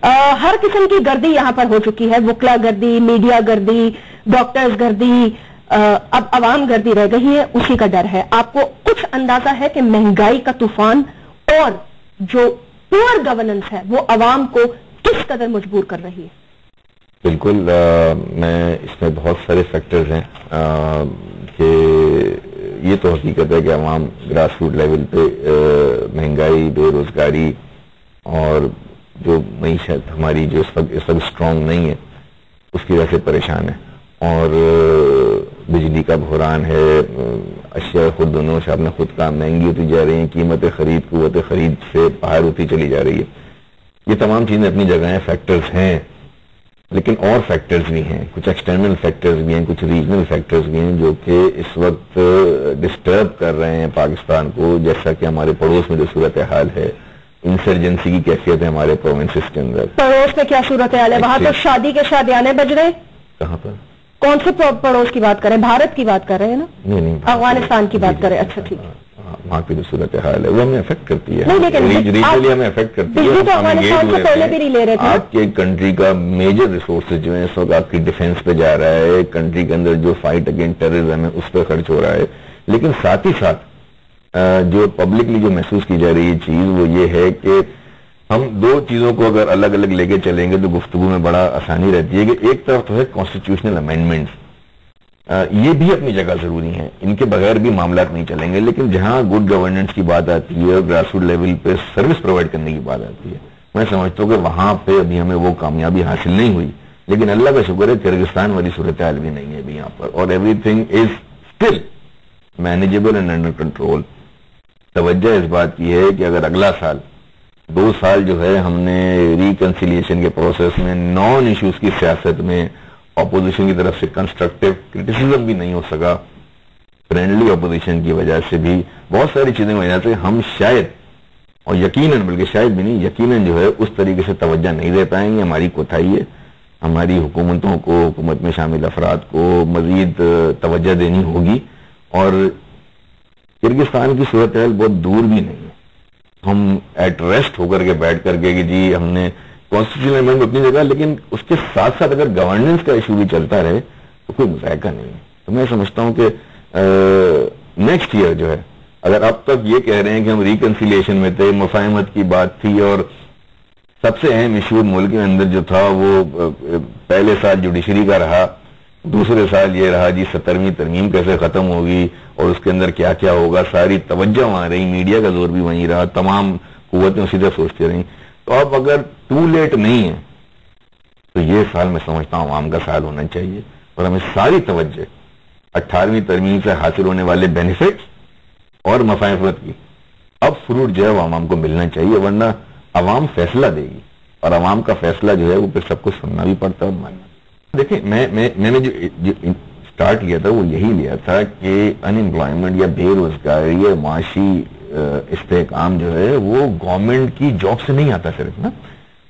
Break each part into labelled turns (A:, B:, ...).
A: ہر قسم کی گردی یہاں پر ہو چکی ہے، وکلا گردی، میڈیا گردی، ڈاکٹرز گردی، اب عوام گردی رہ گئی ہے، اسی کا ڈر ہے۔ آپ کو کچھ اندازہ ہے کہ مہنگائی کا طوفان اور جو پور گورننس ہے وہ عوام کو کس قدر مجبور کر رہی ہے؟
B: بالکل، میں اس میں بہت سارے فیکٹرز ہیں کہ یہ تو حقیقت ہے کہ عوام گراس روٹ لیول پہ مہنگائی، بے روزگاری اور جو معیشت ہماری جو اس وقت اسٹرانگ نہیں ہے اس کی وجہ سے پریشان ہے، اور بجلی کا بحران ہے، اشیاء خود دونوں سے اپنا خود کام مہنگی ہوتی جا رہی ہیں، قیمت خرید، قوت خرید سے باہر ہوتی چلی جا رہی ہے۔ یہ تمام چیزیں اپنی جگہ ہیں، فیکٹرز ہیں، لیکن اور فیکٹرز بھی ہیں، کچھ ایکسٹرنل فیکٹرز بھی ہیں، کچھ ریجنل فیکٹرز بھی ہیں جو کہ اس وقت ڈسٹرب کر رہے ہیں پاکستان کو، جیسا کہ ہمارے پڑوس میں جو صورتحال ہے، انسرجنسی کی کیفیت ہے ہمارے پروونسز کے اندر۔
A: پڑوس میں کیا صورتحال ہے؟ وہاں تو شادی کے شادیانے بج رہے ہیں۔
B: کہاں پر؟
A: کون سے پڑوس کی بات کریں؟ بھارت کی بات کر رہے ہیں نا؟
B: نہیں،
A: افغانستان کی بات کریں۔ اچھا ٹھیک ہے،
B: وہاں کی جو صورتحال ہے وہ ہمیں افیکٹ کرتی ہے،
A: ریجنلی
B: ہمیں افیکٹ کرتی ہے۔
A: بجلی تو افغانستان سے پہلے بھی نہیں لے رہے تھے۔
B: آپ کے کنٹری کا میجر ریسورسز جو ہیں اس وقت آپ کی ڈیفینس پہ جا رہا ہے، کنٹری کے اندر جو فائٹ اگینسٹ ٹیررزم ہے اس پہ خرچ ہو رہا ہے، لیکن ساتھ ہی ساتھ جو پبلکلی جو محسوس کی جا رہی ہے چیز وہ یہ ہے کہ ہم دو چیزوں کو اگر الگ الگ لے کے چلیں گے تو گفتگو میں بڑا آسانی رہتی ہے کہ ایک طرف تو ہے کانسٹیٹیوشنل امینڈمنٹس، یہ بھی اپنی جگہ ضروری ہیں، ان کے بغیر بھی معاملات نہیں چلیں گے، لیکن جہاں گڈ گورننس کی بات آتی ہے اور گراس روٹ لیول پہ سروس پرووائڈ کرنے کی بات آتی ہے، میں سمجھتا ہوں کہ وہاں پہ ابھی ہمیں وہ کامیابی حاصل نہیں ہوئی، لیکن اللہ کا شکر ہے کرغزستان والی صورتحال بھی نہیں ہے ابھی یہاں پر، اور every thing is still manageable and under control. توجہ اس بات کی ہے کہ اگر اگلا سال 2 سال جو ہے ہم نے ریکنسیلیشن کے پروسیس میں نان ایشوز کی سیاست میں اپوزیشن کی طرف سے کنسٹرکٹیو کرٹیسزم بھی نہیں ہو سکا، فرینڈلی اپوزیشن کی وجہ سے بھی بہت ساری چیزیں کی وجہ سے ہم شاید، اور یقیناً بلکہ شاید بھی نہیں یقیناً جو ہے اس طریقے سے توجہ نہیں دے پائیں گے۔ ہماری کوتاہی ہے، ہماری حکومتوں کو، حکومت میں شامل افراد کو مزید توجہ دینی ہوگی، اور کرغزستان کی صورتحال بہت دور بھی نہیں ہے، ہم ایٹ ریسٹ ہو کر کے بیٹھ کر کے کہ جی ہم نے کانسٹیٹیوشنل امینڈمنٹ اپنی جگہ، لیکن اس کے ساتھ ساتھ اگر گورننس کا ایشو بھی چلتا رہے تو کوئی مذائقہ نہیں ہے۔ تو میں سمجھتا ہوں کہ نیکسٹ ایئر جو ہے، اگر اب تک یہ کہہ رہے ہیں کہ ہم ریکنسیلیشن میں تھے، مفاہمت کی بات تھی، اور سب سے اہم ایشو ملک کے اندر جو تھا وہ پہلے سال جوڈیشری کا رہا، دوسرے سال یہ رہا جی 17ویں ترمیم کیسے ختم ہوگی اور اس کے اندر کیا کیا ہوگا، ساری توجہ وہاں رہی، میڈیا کا زور بھی وہیں رہا، تمام قوتیں اسی طرح سوچتی رہیں۔ تو اب اگر ٹو لیٹ نہیں ہے تو یہ سال میں سمجھتا ہوں عوام کا سال ہونا چاہیے، اور ہمیں ساری توجہ 18ویں ترمیم سے حاصل ہونے والے بینیفٹس اور مفاہمت کی اب فروٹ جو ہے وہ عوام کو ملنا چاہیے، ورنہ عوام فیصلہ دے گی، اور عوام کا فیصلہ جو ہے وہ پھر سب کو سننا بھی پڑتا ہے اور ماننا۔ دیکھیں میں نے جو سٹارٹ کیا تھا وہ یہی لیا تھا کہ ان امپلائمنٹ یا بے روزگاری یا معاشی استحکام جو ہے وہ گورنمنٹ کی جاب سے نہیں آتا صرف نا،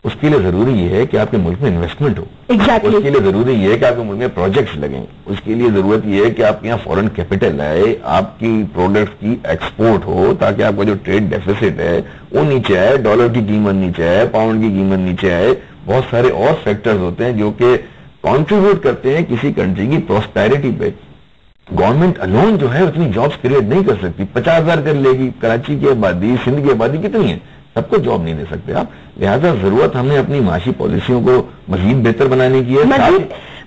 B: اس کے لیے ضروری یہ ہے کہ آپ کے ملک میں انویسٹمنٹ ہو، اس کے لیے ضروری یہ ہے کہ آپ کے ملک میں پروجیکٹس لگیں، اس کے لیے ضرورت یہ ہے کہ آپ کے یہاں فورن کیپٹل آئے، آپ کی پروڈکٹس کی ایکسپورٹ ہو، تاکہ آپ کا جو ٹریڈ ڈیفیسٹ ہے وہ نیچے آئے، ڈالر کی قیمت نیچے آئے، پاؤنڈ کی قیمت نیچے آئے۔ بہت سارے اور فیکٹرز ہوتے ہیں جو کہ کانٹریبیوٹ کرتے ہیں کسی کنٹری کی پراسپیرٹی پہ۔ گورنمنٹ الون جو ہے اتنی جابز کریٹ نہیں کر سکتی، 50,000 کر لے گی، کراچی کی آبادی، سندھ کی آبادی کتنی ہے، سب کو جاب نہیں دے سکتے آپ، لہذا ضرورت ہمیں اپنی معاشی پالیسیوں کو مزید بہتر بنانے کی ہے۔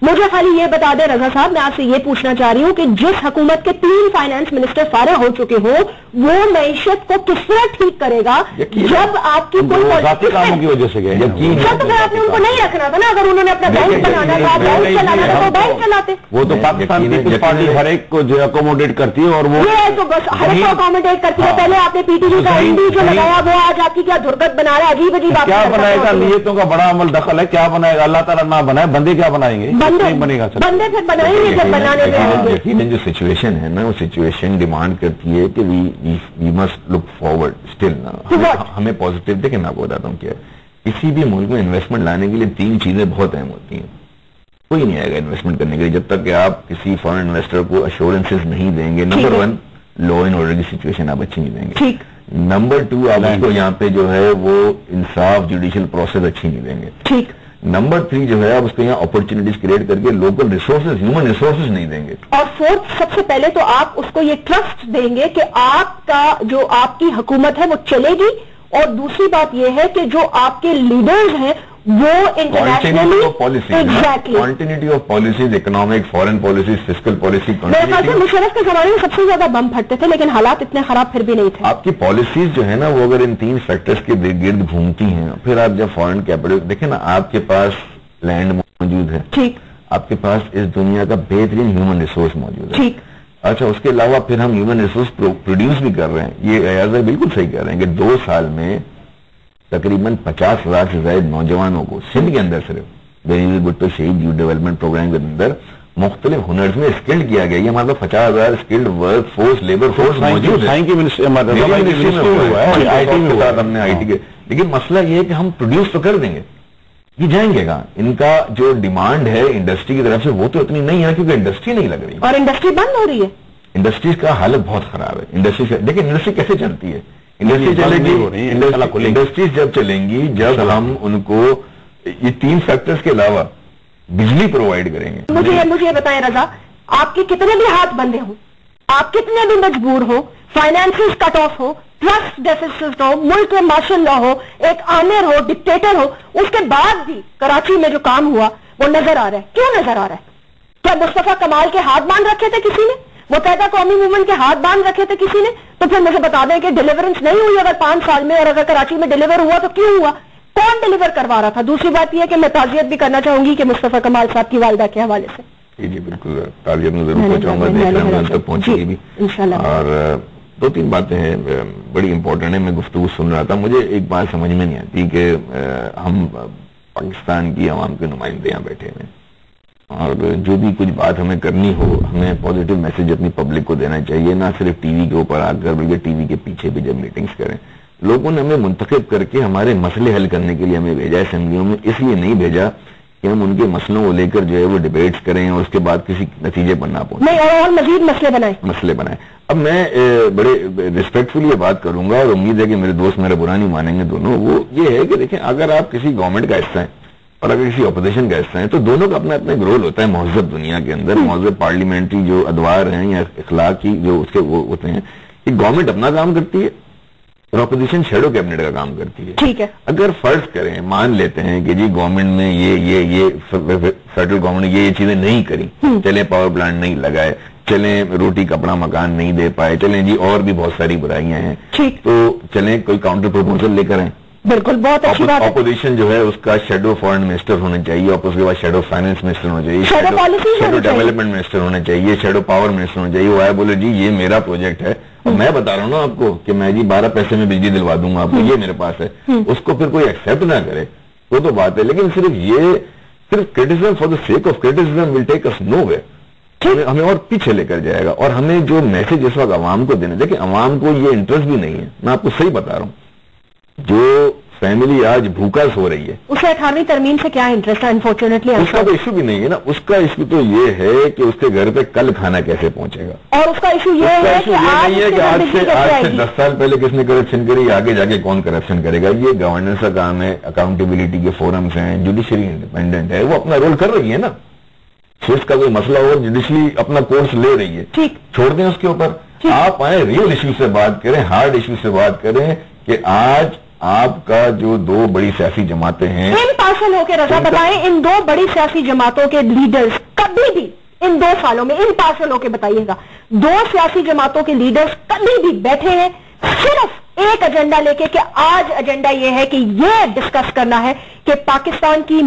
A: مجھے خالی یہ بتا دیں رضا صاحب، میں آپ سے یہ پوچھنا چاہ رہی ہوں کہ جس حکومت کے 3 فائنانس منسٹر فارغ ہو چکے ہوں وہ معیشت کو کس طرح ٹھیک کرے گا جب آپ کی کوئی
B: ذاتی کاموں کی وجہ سے گئے؟
A: جب تو آپ نے ان کو نہیں رکھنا تھا نا، اگر انہوں نے اپنا بینک بنانا تھا، بینک چلانا تھا تو بینک چلاتے۔
B: وہ تو پاکستان پیپلز پارٹی ہر ایک کو جو اکوموڈیٹ کرتی ہے، اور وہ
A: یہ تو بس ہر ایک کو اکوموڈیٹ کرتی ہے۔ پہلے آپ نے پی ٹی وی کا ایم ڈی جو لگایا وہ آج آپ کی کیا دھرکت بنا رہا ہے، عجیب عجیب بات
C: کیا بنائے گا، نیتوں کا بڑا عمل دخل ہے، کیا بنائے گا اللہ تعالیٰ نہ بنائے، بندے کیا بنائیں گے، نہیں بنے گا،
A: بندے پھر بنائیں گے جب بنانے میں۔
B: یقیناً جو سچویشن ہے نا وہ سچویشن ڈیمانڈ کرتی ہے کہ we must look forward still نا، ہمیں پازیٹیو۔ دیکھیں میں آپ کو بتاتا ہوں کیا کسی بھی ملک میں انویسٹمنٹ لانے کے لیے 3 چیزیں بہت اہم ہوتی ہیں۔ کوئی نہیں آئے گا انویسٹمنٹ کرنے کے لیے جب تک کہ آپ کسی فارن انویسٹر کو ایشورنسز نہیں دیں گے۔ نمبر 1 لا اینڈ آرڈر کی سچویشن آپ اچھی نہیں دیں گے۔ نمبر 2 آپ اس کو یہاں پہ جو ہے وہ انصاف جوڈیشل پروسیس اچھی نہیں دیں گے.
A: ٹھیک.
B: نمبر 3 جو ہے آپ اس کو یہاں اپرچونٹیز کریٹ کر کے لوکل ریسورسز ہیومن ریسورسز نہیں دیں گے.
A: اور 4 سب سے پہلے تو آپ اس کو یہ ٹرسٹ دیں گے کہ آپ کا جو آپ کی حکومت ہے وہ چلے گی, اور دوسری بات یہ ہے کہ جو آپ کے لیڈرز ہیں وہ internationally
B: continuity of policies, economic, foreign policies, fiscal policy.
A: میرے خیال سے مشرف کے زمانے میں سب سے زیادہ بم پھٹتے تھے, لیکن حالات اتنے خراب پھر بھی نہیں تھے.
B: آپ کی پالیسیز جو ہے نا وہ اگر ان 3 فیکٹرز کے گرد گھومتی ہیں, پھر آپ جب فارن کیپٹل دیکھیں نا, آپ کے پاس لینڈ موجود ہے,
A: ٹھیک,
B: آپ کے پاس اس دنیا کا بہترین ہیومن ریسورس موجود ہے,
A: ٹھیک.
B: اچھا, اس کے علاوہ پھر ہم ہیومن ریسورس پروڈیوس بھی کر رہے ہیں. یہ ایاز بالکل صحیح کہہ رہے ہیں کہ 2 سال میں تقریباً 50,000 سے زائد نوجوانوں کو سندھ کے اندر صرف بینظیر بھٹو شہید یوتھ ڈیولپمنٹ پروگرام کے اندر مختلف ہنرز میں اسکلڈ کیا گیا. یہ مطلب 50,000 skilled work force, labour force موجود ہے. ہم نے آئی ٹی کے, لیکن مسئلہ یہ ہے کہ ہم پروڈیوس تو کر دیں گے, یہ جائیں گے گا. ان کا جو ڈیمانڈ ہے انڈسٹری کی طرف سے وہ تو اتنی نہیں ہے کیونکہ انڈسٹری نہیں لگ رہی,
A: اور انڈسٹری بند ہو رہی ہے.
B: انڈسٹریز کا حالت بہت خراب ہے. انڈسٹری دیکھیں انڈسٹری کیسے چلتی ہے, انڈسٹری چلے گی, انڈسٹریز جب چلیں گی جب ہم ان کو یہ 3 فیکٹرز کے علاوہ بجلی پرووائڈ کریں گے.
A: مجھے یہ بتائیں رضا, آپ کے کتنے بھی ہاتھ بندے ہوں, آپ کتنے بھی مجبور ہو, فائنینسز کٹ آف ہو, ٹرسٹ ڈیفیسٹ ہو, ملک میں مارشل لا ہو, ایک آمر ہو, ڈکٹیٹر ہو, اس کے بعد بھی کراچی میں جو کام ہوا وہ نظر آ رہا ہے. کیوں نظر آ رہا ہے؟ کیا مصطفیٰ کمال کے ہاتھ باندھ رکھے تھے کسی نے؟ متحدہ قومی موومنٹ کے ہاتھ باندھ رکھے تھے کسی نے؟ تو پھر مجھے بتا دیں کہ ڈیلیورنس نہیں ہوئی اگر 5 سال میں, اور اگر کراچی میں ڈیلیور ہوا تو کیوں ہوا, کون ڈیلیور کروا رہا تھا؟ دوسری بات یہ ہے کہ میں تعزیت بھی کرنا چاہوں گی کہ مصطفیٰ کمال صاحب کی والدہ کے حوالے سے.
B: جی بالکل, تعزیت میں ضرور پہنچاؤں گا, دیکھ رہا ہوں تک پہنچے گی بھی انشاءاللہ. اور 2-3 باتیں ہیں بڑی امپورٹنٹ ہیں. میں گفتگو سن رہا تھا, مجھے ایک بات سمجھ میں نہیں آتی کہ ہم پاکستان کی عوام کے نمائندے یہاں بیٹھے ہیں, اور جو بھی کچھ بات ہمیں کرنی ہو ہمیں پازیٹیو میسج اپنی پبلک کو دینا چاہیے, نہ صرف ٹی وی کے اوپر آ کر بلکہ ٹی وی کے پیچھے بھی جب میٹنگز کریں. لوگوں نے ہمیں منتخب کر کے ہمارے مسئلے حل کرنے کے لیے ہمیں بھیجا اسمبلیوں میں, اس لیے نہیں بھیجا کہ ہم ان کے مسئلوں کو لے کر جو ہے وہ ڈیبیٹس کریں اور اس کے بعد کسی نتیجے پر نہ پہنچیں,
A: اور مزید مسئلے بنائیں.
B: اب میں بڑے ریسپیکٹفلی یہ بات کروں گا, اور امید ہے کہ میرے دوست میرا برا نہیں مانیں گے دونوں. وہ یہ ہے کہ دیکھیں, اگر آپ کسی گورنمنٹ کا حصہ ہیں اور اگر کسی اپوزیشن کا حصہ ہیں تو دونوں کا اپنا اپنا ایک رول ہوتا ہے مہذب دنیا کے اندر. مہذب پارلیمنٹری جو ادوار ہیں یا اخلاقی جو اس کے وہ ہوتے ہیں, کہ گورنمنٹ اپنا کام کرتی ہے اور اپوزیشن شیڈو کیبنٹ کا کام کرتی ہے.
A: ٹھیک ہے,
B: اگر فرض کریں, مان لیتے ہیں کہ جی گورنمنٹ نے یہ فیڈرل گورنمنٹ یہ چیزیں نہیں کری, چلیں پاور پلانٹ نہیں لگائے, چلیں روٹی کپڑا مکان نہیں دے پائے, چلیں جی اور بھی بہت ساری برائیاں ہیں, تو چلیں کوئی کاؤنٹر پروپوزل لے کر آئیں.
A: بالکل, بہت اچھی بات ہے.
B: اپوزیشن جو ہے اس کا شیڈو فارن منسٹر ہونا چاہیے, اور اس کے بعد شیڈو فائنانس منسٹر ہونا چاہیے, شیڈو ڈیولپمنٹ منسٹر ہونا چاہیے, شیڈو پاور منسٹر ہونا چاہیے. وہ آئے بولے جی یہ میرا پروجیکٹ ہے, اور میں بتا رہا ہوں نا آپ کو کہ میں جی 12 پیسے میں بجلی دلوا دوں گا آپ کو, یہ میرے پاس ہے. اس کو پھر کوئی ایکسپٹ نہ کرے وہ تو بات ہے, لیکن صرف criticism for the sake of criticism will take us no way, ہمیں اور پیچھے لے کر جائے گا. اور ہمیں جو میسج اس وقت عوام کو دینا, دیکھیں عوام کو یہ انٹرسٹ بھی نہیں ہے, میں آپ کو صحیح بتا رہا ہوں. جو فیملی آج بھوکا سو رہی ہے,
A: اسے 18ویں ترمیم سے کیا انٹرسٹ ہے؟ انفارچونیٹلی
B: اس کا تو ایشو بھی نہیں ہے نا. اس کا ایشو تو یہ ہے کہ اس کے گھر پہ کل کھانا کیسے پہنچے گا,
A: اور اس کا ایشو یہ ہے کہ
B: آج سے 10 سال پہلے کس نے کرپشن کری, آگے جا کے کون کرپشن کرے گا. یہ گورننس کا کام ہے, اکاؤنٹیبلٹی کے فورمز ہیں, جوڈیشری انڈیپینڈنٹ ہے, وہ اپنا رول کر رہی ہے نا. اس کا کوئی مسئلہ ہو, جوڈیشری اپنا کورس لے رہی ہے, چھوڑ دیں اس کے اوپر. آپ آئیں ریئل ایشو سے بات کریں, ہارڈ ایشو سے بات کریں کہ آج آپ کا جو 2 بڑی سیاسی جماعتیں ہیں,
A: امپارشل ہو کے رضا بتائیں, ان 2 بڑی سیاسی جماعتوں کے لیڈرز کبھی بھی ان 2 سالوں میں, امپارشل ہو کے بتائیے گا, 2 سیاسی جماعتوں کے لیڈرز کبھی بھی بیٹھے ہیں صرف ایک ایجنڈا لے کے کہ آج ایجنڈا یہ ہے کہ یہ ڈسکس کرنا ہے کہ پاکستان کی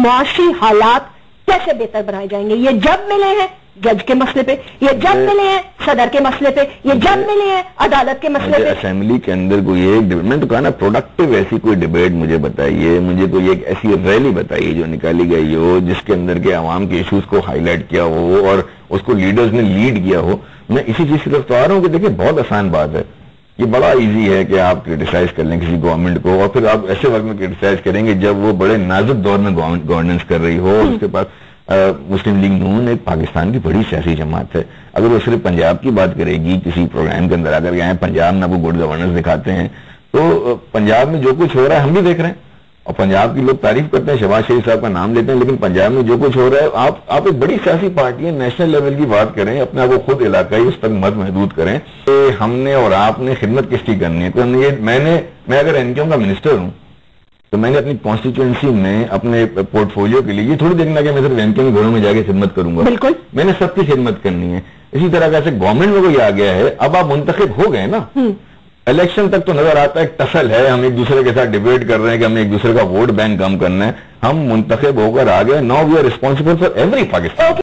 A: معاشی حالات کیسے بہتر بنائے جائیں گے. یہ جب ملے ہیں جج کے مسئلے پہ, یہ جب ملے ہیں صدر کے مسئلے پہ, یہ جب ملے ہیں عدالت کے مسئلے پہ.
B: اسمبلی کے اندر کوئی ایک میں تو کہا نا پروڈکٹیو ایسی کوئی ڈیبیٹ مجھے بتائیے, مجھے کوئی ایک ایسی ریلی بتائیے جو نکالی گئی ہو, جس کے اندر کے عوام کے ایشوز کو ہائی لائٹ کیا ہو اور اس کو لیڈرز نے لیڈ کیا ہو. میں اسی چیز کی طرف تو آ رہا ہوں کہ دیکھیں بہت آسان بات ہے, یہ بڑا ایزی ہے کہ آپ کرٹیسائز کر لیں کسی گورنمنٹ کو, اور پھر آپ ایسے وقت میں کرٹیسائز کریں گے جب وہ بڑے نازک دور میں گورننس کر رہی ہو, اس کے پاس مسلم لیگ نون ایک پاکستان کی بڑی سیاسی جماعت ہے. اگر وہ صرف پنجاب کی بات کرے گی کسی پروگرام کے اندر اگر یہاں پنجاب میں وہ گڈ گورننس دکھاتے ہیں تو پنجاب میں جو کچھ ہو رہا ہے ہم بھی دیکھ رہے ہیں اور پنجاب کی لوگ تعریف کرتے ہیں, شہباز شریف صاحب کا نام لیتے ہیں, لیکن پنجاب میں جو کچھ ہو رہا ہے آپ ایک بڑی سیاسی پارٹی ہے, نیشنل لیول کی بات کریں, اپنے آپ کو خود علاقائی اس تک مت محدود کریں. ہم نے اور آپ نے خدمت کس کی کرنی ہے؟ تو میں اگر این کے کا منسٹر ہوں تو میں نے اپنی کانسٹیچوئنسی میں اپنے پورٹ فولیو کے لیے یہ تھوڑی دیکھنا کہ میں صرف این کے گھروں میں جا کے خدمت کروں گا.
A: بالکل,
B: میں نے سب کی خدمت کرنی ہے. اسی طرح کیسے گورنمنٹ میں کوئی آ گیا ہے, اب آپ منتخب ہو گئے نا, الیکشن تک تو نظر آتا ہے ایک ٹسل ہے, ہم ایک دوسرے کے ساتھ ڈیبیٹ کر رہے ہیں کہ ہمیں ایک دوسرے کا ووٹ بینک کم کرنا ہے. ہم منتخب ہو کر آ گئے, now we are responsible for every Pakistan.